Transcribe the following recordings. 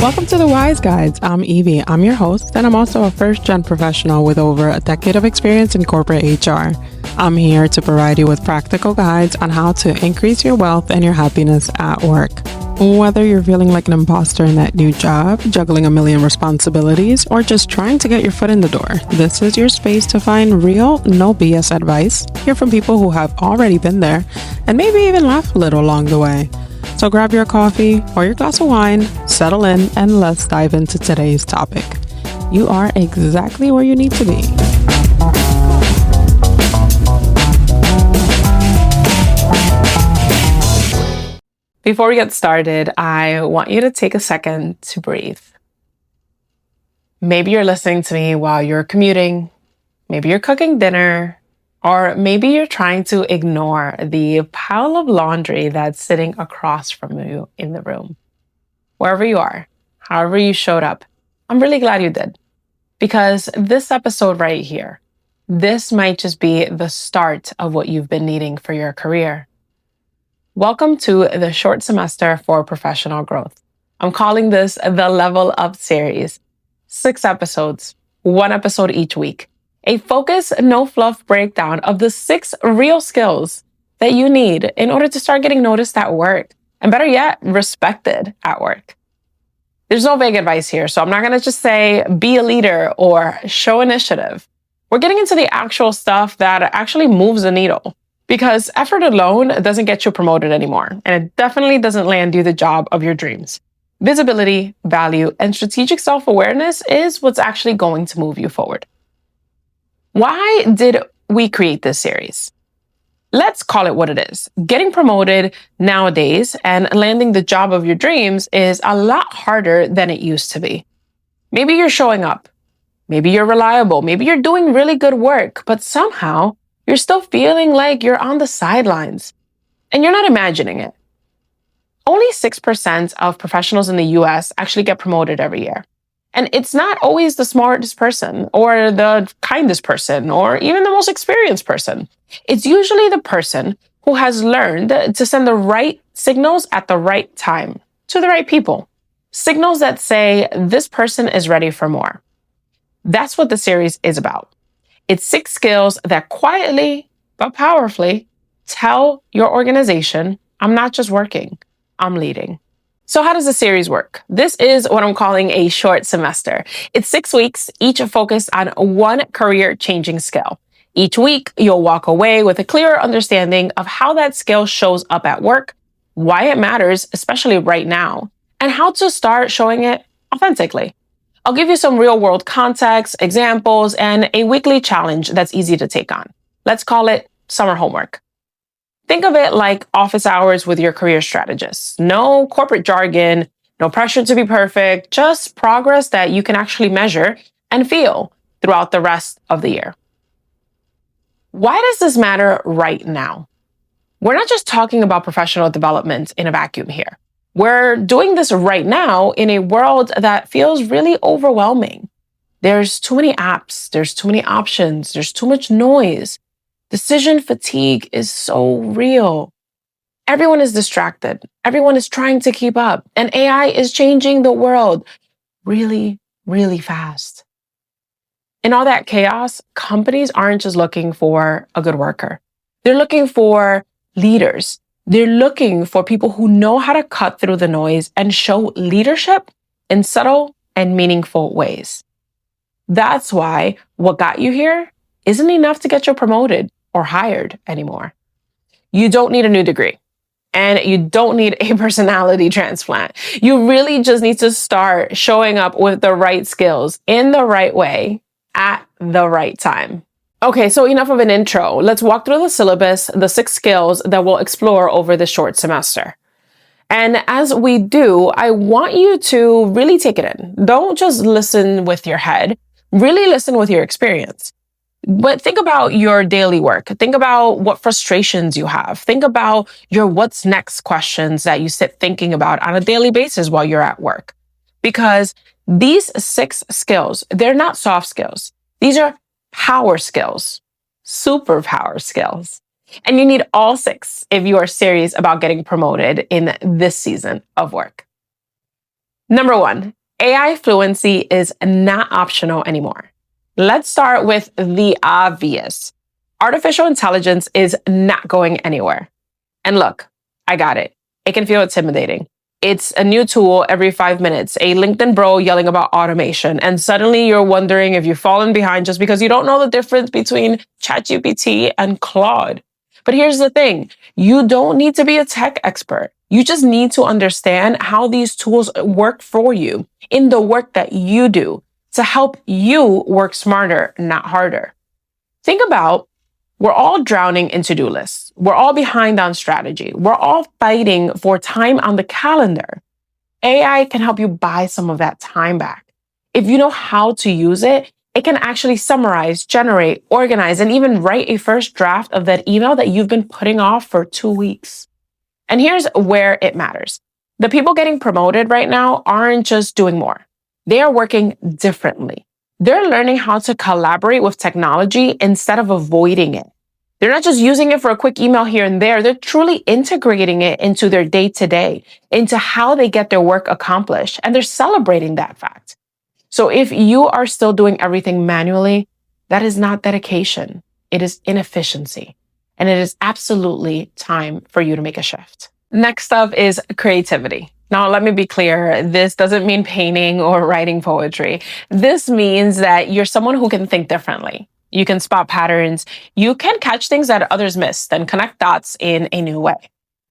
Welcome to the Wise Guides. I'm Evie. I'm your host, and I'm also a first-gen professional with over a decade of experience in corporate HR. I'm here to provide you with practical guides on how to increase your wealth and your happiness at work. Whether you're feeling like an imposter in that new job, juggling a million responsibilities, or just trying to get your foot in the door, this is your space to find real, no BS advice, hear from people who have already been there, and maybe even laugh a little along the way. So grab your coffee or your glass of wine, settle in, and let's dive into today's topic. You are exactly where you need to be. Before we get started, I want you to take a second to breathe. Maybe you're listening to me while you're commuting, maybe you're cooking dinner, or maybe you're trying to ignore the pile of laundry that's sitting across from you in the room. Wherever you are, however you showed up, I'm really glad you did. Because this episode right here, this might just be the start of what you've been needing for your career. Welcome to the short semester for professional growth. I'm calling this the Level Up series. 6 episodes, 1 episode each week. A focus, no fluff breakdown of the 6 real skills that you need in order to start getting noticed at work, and better yet, respected at work. There's no vague advice here, so I'm not going to just say be a leader or show initiative. We're getting into the actual stuff that actually moves the needle, because effort alone doesn't get you promoted anymore, and it definitely doesn't land you the job of your dreams. Visibility, value, and strategic self-awareness is what's actually going to move you forward. Why did we create this series? Let's call it what it is. Getting promoted nowadays and landing the job of your dreams is a lot harder than it used to be. Maybe you're showing up. Maybe you're reliable. Maybe you're doing really good work, but somehow you're still feeling like you're on the sidelines and you're not imagining it. Only 6% of professionals in the US actually get promoted every year. And it's not always the smartest person or the kindest person or even the most experienced person. It's usually the person who has learned to send the right signals at the right time to the right people. Signals that say this person is ready for more. That's what the series is about. It's 6 skills that quietly but powerfully tell your organization, I'm not just working, I'm leading. So how does the series work? This is what I'm calling a short semester. It's 6 weeks, each focused on 1 career-changing skill. Each week, you'll walk away with a clearer understanding of how that skill shows up at work, why it matters, especially right now, and how to start showing it authentically. I'll give you some real-world context, examples, and a weekly challenge that's easy to take on. Let's call it summer homework. Think of it like office hours with your career strategist. No corporate jargon, no pressure to be perfect, just progress that you can actually measure and feel throughout the rest of the year. Why does this matter right now? We're not just talking about professional development in a vacuum here. We're doing this right now in a world that feels really overwhelming. There's too many apps, there's too many options, there's too much noise. Decision fatigue is so real. Everyone is distracted. Everyone is trying to keep up. And AI is changing the world really, really fast. In all that chaos, companies aren't just looking for a good worker. They're looking for leaders. They're looking for people who know how to cut through the noise and show leadership in subtle and meaningful ways. That's why what got you here isn't enough to get you promoted or hired anymore. You don't need a new degree, and you don't need a personality transplant. You really just need to start showing up with the right skills in the right way at the right time. Okay, so enough of an intro. Let's walk through the syllabus, the 6 skills that we'll explore over the short semester. And as we do, I want you to really take it in. Don't just listen with your head. Really listen with your experience. But think about your daily work. Think about what frustrations you have. Think about your what's next questions that you sit thinking about on a daily basis while you're at work. Because these 6 skills, they're not soft skills. These are power skills, superpower skills. And you need all 6 if you are serious about getting promoted in this season of work. Number one, AI fluency is not optional anymore. Let's start with the obvious. Artificial intelligence is not going anywhere. And look, I got it. It can feel intimidating. It's a new tool every 5 minutes, a LinkedIn bro yelling about automation, and suddenly you're wondering if you've fallen behind just because you don't know the difference between ChatGPT and Claude. But here's the thing. You don't need to be a tech expert. You just need to understand how these tools work for you in the work that you do to help you work smarter, not harder. Think about, we're all drowning in to-do lists. We're all behind on strategy. We're all fighting for time on the calendar. AI can help you buy some of that time back. If you know how to use it, it can actually summarize, generate, organize, and even write a first draft of that email that you've been putting off for 2 weeks. And here's where it matters. The people getting promoted right now aren't just doing more. They are working differently. They're learning how to collaborate with technology instead of avoiding it. They're not just using it for a quick email here and there. They're truly integrating it into their day-to-day, into how they get their work accomplished, and they're celebrating that fact. So if you are still doing everything manually, that is not dedication. It is inefficiency. And it is absolutely time for you to make a shift. Next up is creativity. Now, let me be clear. This doesn't mean painting or writing poetry. This means that you're someone who can think differently. You can spot patterns. You can catch things that others missed and connect dots in a new way.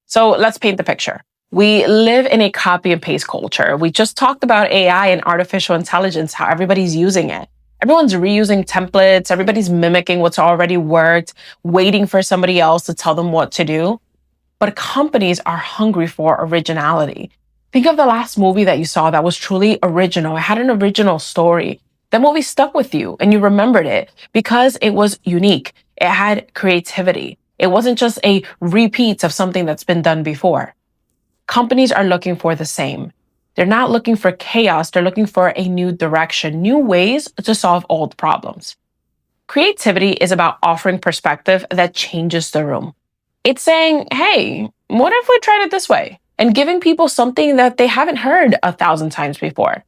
So let's paint the picture. We live in a copy and paste culture. We just talked about AI and artificial intelligence, how everybody's using it. Everyone's reusing templates. Everybody's mimicking what's already worked, waiting for somebody else to tell them what to do. But companies are hungry for originality. Think of the last movie that you saw that was truly original. It had an original story. That movie stuck with you and you remembered it because it was unique. It had creativity. It wasn't just a repeat of something that's been done before. Companies are looking for the same. They're not looking for chaos. They're looking for a new direction, new ways to solve old problems. Creativity is about offering perspective that changes the room. It's saying, hey, what if we tried it this way? And giving people something that they haven't heard 1,000 times before.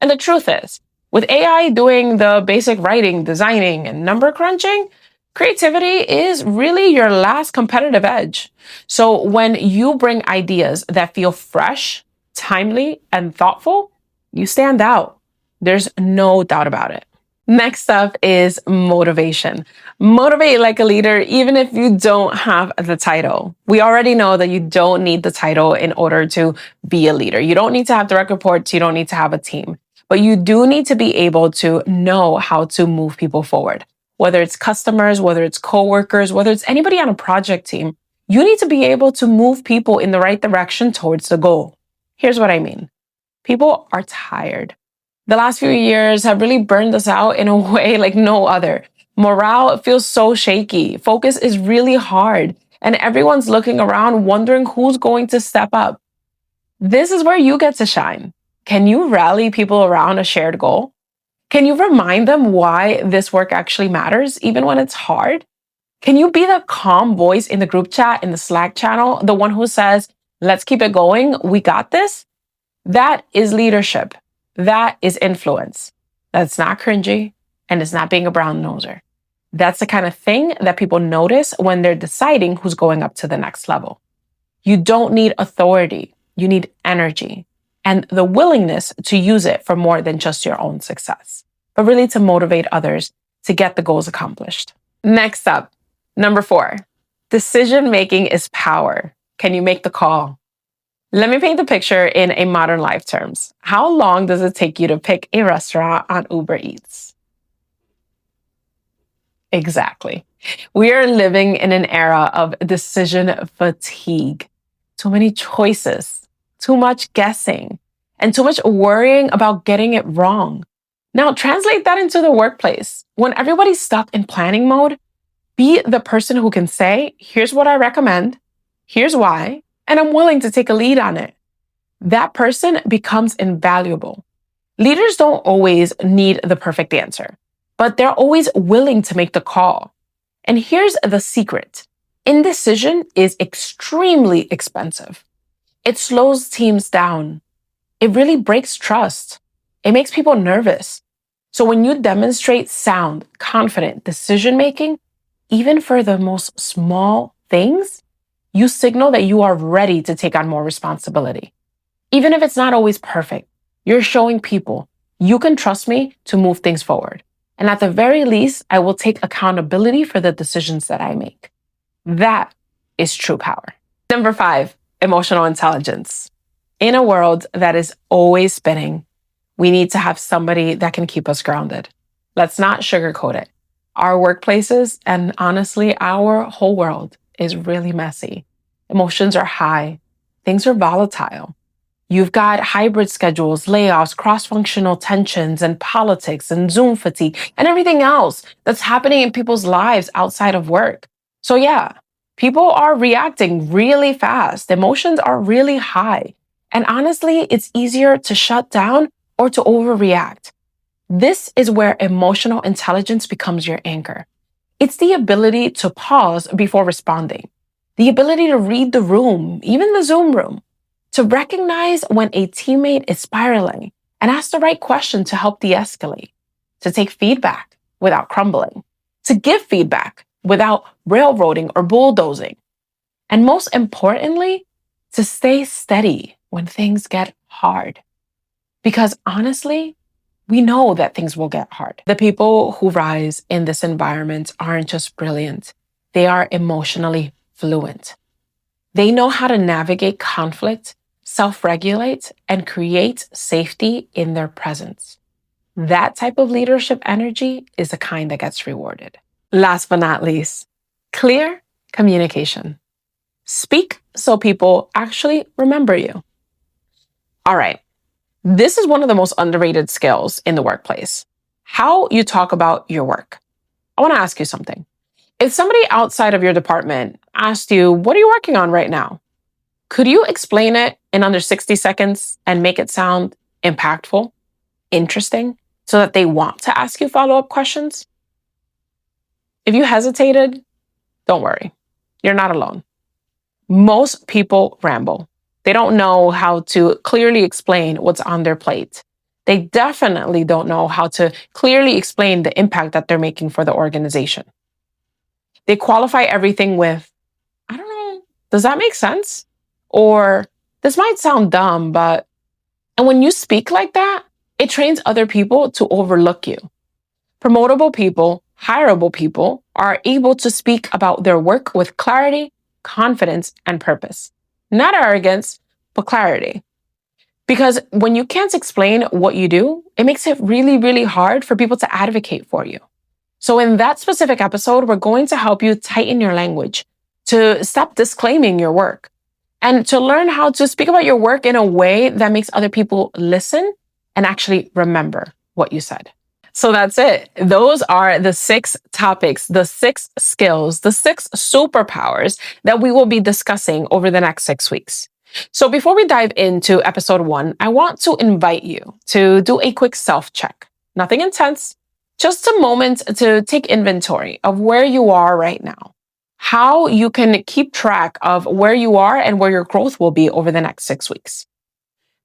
And the truth is, with AI doing the basic writing, designing, and number crunching, creativity is really your last competitive edge. So when you bring ideas that feel fresh, timely, and thoughtful, you stand out. There's no doubt about it. Next up is motivation. Motivate like a leader, even if you don't have the title. We already know that you don't need the title in order to be a leader. You don't need to have direct reports. You don't need to have a team. But you do need to be able to know how to move people forward. Whether it's customers, whether it's coworkers, whether it's anybody on a project team, you need to be able to move people in the right direction towards the goal. Here's what I mean. People are tired. The last few years have really burned us out in a way like no other. Morale feels so shaky. Focus is really hard. And everyone's looking around wondering who's going to step up. This is where you get to shine. Can you rally people around a shared goal? Can you remind them why this work actually matters, even when it's hard? Can you be the calm voice in the group chat, in the Slack channel, the one who says, let's keep it going, we got this? That is leadership. That is influence. That's not cringy, and it's not being a brown noser. That's the kind of thing that people notice when they're deciding who's going up to the next level. You don't need authority. You need energy and the willingness to use it for more than just your own success, but really to motivate others to get the goals accomplished. Next up, number 4, decision-making is power. Can you make the call? Let me paint the picture in a modern life terms. How long does it take you to pick a restaurant on Uber Eats? Exactly. We are living in an era of decision fatigue. Too many choices, too much guessing, and too much worrying about getting it wrong. Now, translate that into the workplace. When everybody's stuck in planning mode, be the person who can say, here's what I recommend, here's why, and I'm willing to take a lead on it. That person becomes invaluable. Leaders don't always need the perfect answer, but they're always willing to make the call. And here's the secret. Indecision is extremely expensive. It slows teams down. it really breaks trust. It makes people nervous. So when you demonstrate sound, confident decision-making, even for the most small things, you signal that you are ready to take on more responsibility. Even if it's not always perfect, you're showing people you can trust me to move things forward. And at the very least, I will take accountability for the decisions that I make. That is true power. Number 5, emotional intelligence. In a world that is always spinning, we need to have somebody that can keep us grounded. Let's not sugarcoat it. Our workplaces, and honestly, our whole world is really messy. Emotions are high. Things are volatile. You've got hybrid schedules, layoffs, cross-functional tensions, and politics, and Zoom fatigue, and everything else that's happening in people's lives outside of work. So yeah, people are reacting really fast. Emotions are really high. And honestly, it's easier to shut down or to overreact. This is where emotional intelligence becomes your anchor. It's the ability to pause before responding, the ability to read the room, even the Zoom room, to recognize when a teammate is spiraling and ask the right question to help de-escalate, to take feedback without crumbling, to give feedback without railroading or bulldozing, and most importantly, to stay steady when things get hard. Because honestly, we know that things will get hard. The people who rise in this environment aren't just brilliant, they are emotionally fluent. They know how to navigate conflict, self-regulate, and create safety in their presence. That type of leadership energy is the kind that gets rewarded. Last but not least, clear communication. Speak so people actually remember you. All right, this is one of the most underrated skills in the workplace. How you talk about your work. I want to ask you something. If somebody outside of your department asked you, what are you working on right now? Could you explain it in under 60 seconds and make it sound impactful, interesting, so that they want to ask you follow-up questions? If you hesitated, don't worry. You're not alone. Most people ramble. They don't know how to clearly explain what's on their plate. They definitely don't know how to clearly explain the impact that they're making for the organization. They qualify everything with, I don't know, does that make sense? Or this might sound dumb, but, and when you speak like that, it trains other people to overlook you. Promotable people, hireable people are able to speak about their work with clarity, confidence, and purpose. Not arrogance, but clarity. Because when you can't explain what you do, it makes it really, really hard for people to advocate for you. So in that specific episode, we're going to help you tighten your language, to stop disclaiming your work, and to learn how to speak about your work in a way that makes other people listen and actually remember what you said. So that's it. Those are the 6 topics, the 6 skills, the 6 superpowers that we will be discussing over the next 6 weeks. So before we dive into episode 1, I want to invite you to do a quick self-check. Nothing intense, just a moment to take inventory of where you are right now, how you can keep track of where you are and where your growth will be over the next 6 weeks.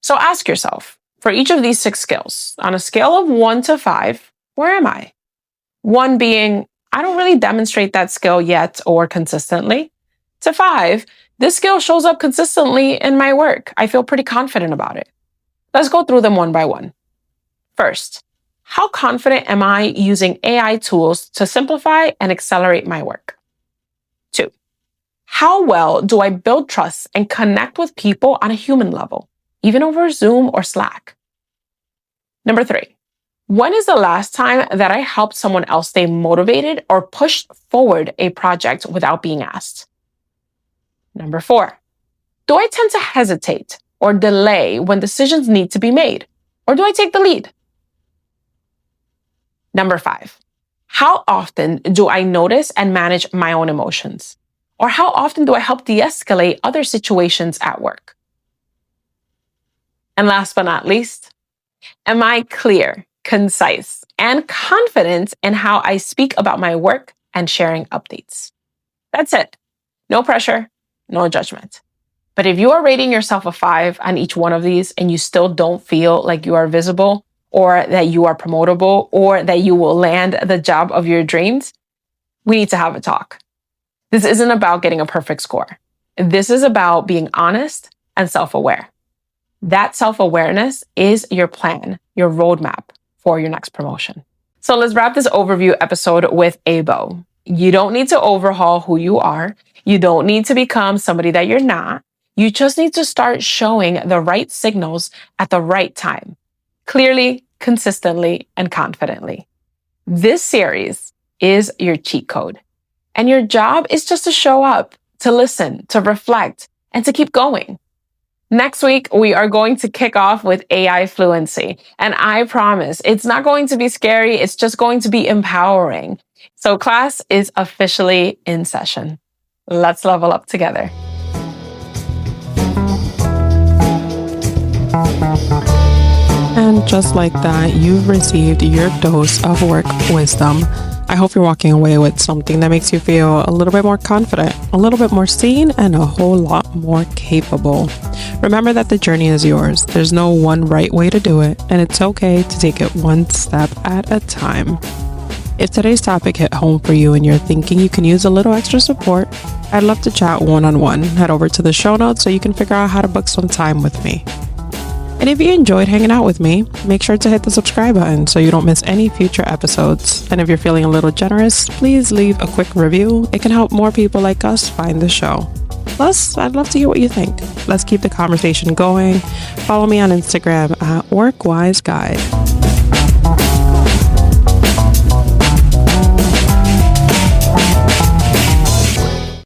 So ask yourself, for each of these 6 skills, on a scale of 1 to 5, where am I? 1 being, I don't really demonstrate that skill yet or consistently, to 5, this skill shows up consistently in my work. I feel pretty confident about it. Let's go through them one by one. First, how confident am I using AI tools to simplify and accelerate my work? 2, how well do I build trust and connect with people on a human level, even over Zoom or Slack? Number 3, when is the last time that I helped someone else stay motivated or pushed forward a project without being asked? Number 4, do I tend to hesitate or delay when decisions need to be made, or do I take the lead? Number 5, how often do I notice and manage my own emotions? Or how often do I help de-escalate other situations at work? And last but not least, am I clear, concise, and confident in how I speak about my work and sharing updates? That's it. No pressure, no judgment. But if you are rating yourself a 5 on each one of these and you still don't feel like you are visible or that you are promotable or that you will land the job of your dreams, we need to have a talk. This isn't about getting a perfect score. This is about being honest and self-aware. That self-awareness is your plan, your roadmap for your next promotion. So let's wrap this overview episode with a bow. You don't need to overhaul who you are. You don't need to become somebody that you're not. You just need to start showing the right signals at the right time, clearly, consistently, and confidently. This series is your cheat code. And your job is just to show up, to listen, to reflect, and to keep going. Next week, we are going to kick off with AI fluency. And I promise it's not going to be scary. It's just going to be empowering. So class is officially in session. Let's level up together. And just like that, you've received your dose of work wisdom. I hope you're walking away with something that makes you feel a little bit more confident, a little bit more seen, and a whole lot more capable. Remember that the journey is yours. There's no one right way to do it, and it's okay to take it one step at a time. If today's topic hit home for you and you're thinking you can use a little extra support, I'd love to chat one-on-one. Head over to the show notes so you can figure out how to book some time with me. And if you enjoyed hanging out with me, make sure to hit the subscribe button so you don't miss any future episodes. And if you're feeling a little generous, please leave a quick review. It can help more people like us find the show. Plus, I'd love to hear what you think. Let's keep the conversation going. Follow me on Instagram at WorkWiseGuide.